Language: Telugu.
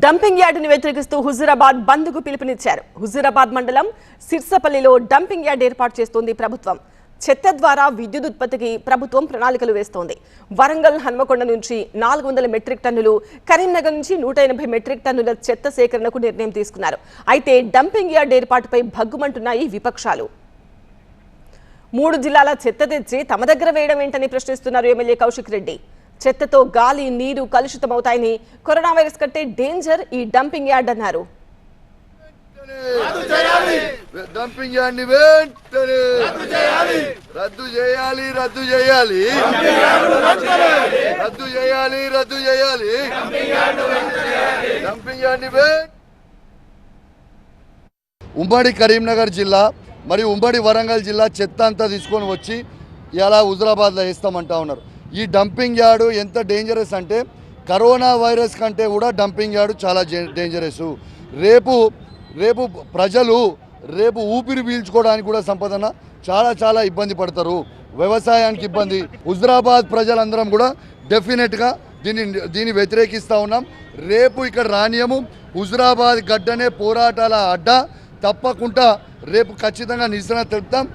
డంపింగ్ యార్డును వ్యతిరేకిస్తూ హుజూరాబాద్ బంద్కు పిలుపునిచ్చారు. హుజూరాబాద్ మండలం సిర్సపల్లిలో డంపింగ్ యార్డ్ ఏర్పాటు చేస్తోంది ప్రభుత్వం. చెత్త ద్వారా విద్యుత్ ఉత్పత్తికి ప్రభుత్వం ప్రణాళికలు వేస్తోంది. వరంగల్ హన్మకొండ నుంచి 400 మెట్రిక్ టన్నులు, కరీంనగర్ నుంచి 180 మెట్రిక్ టన్నుల చెత్త సేకరణకు నిర్ణయం తీసుకున్నారు. అయితే డంపింగ్ యార్డ్ ఏర్పాటుపై భగ్గుమంటున్నాయి విపక్షాలు. 3 జిల్లాల చెత్త తెచ్చి తమ దగ్గర వేయడం ఏంటని ప్రశ్నిస్తున్నారు ఎమ్మెల్యే కౌశిక్ రెడ్డి. చెత్తతో గాలి, నీరు కలుషితమవుతాయని, కరోనా వైరస్ కంటే డేంజర్ ఈ డంపింగ్ యార్డ్ అన్నారు. డంపింగ్ యార్డ్ ని వెంటనే రద్దు చేయాలి, రద్దు చేయాలి, రద్దు చేయాలి, రద్దు చేయాలి. డంపింగ్ యార్డ్ ని ఉమ్మడి కరీంనగర్ జిల్లా మరియు ఉమ్మడి వరంగల్ జిల్లా చెత్త అంతా తీసుకొని వచ్చి ఇలా హుజూరాబాద్లో వేస్తామంటా ఉన్నారు. ఈ డంపింగ్ యార్డ్ ఎంత డేంజరస్ అంటే కరోనా వైరస్ కంటే కూడా డంపింగ్ యార్డ్ చాలా డేంజరస్. రేపు ప్రజలు ఊపిరి పీల్చుకోవడానికి కూడా సంపదన చాలా ఇబ్బంది పడతారు. వ్యవసాయానికి ఇబ్బంది. హుజూరాబాద్ ప్రజలందరం కూడా డెఫినెట్గా దీన్ని వ్యతిరేకిస్తూ ఉన్నాం. రేపు ఇక్కడ రానియము. హుజూరాబాద్ గడ్డనే పోరాటాల అడ్డ. తప్పకుండా రేపు ఖచ్చితంగా నిరసన తెలుపుతాం.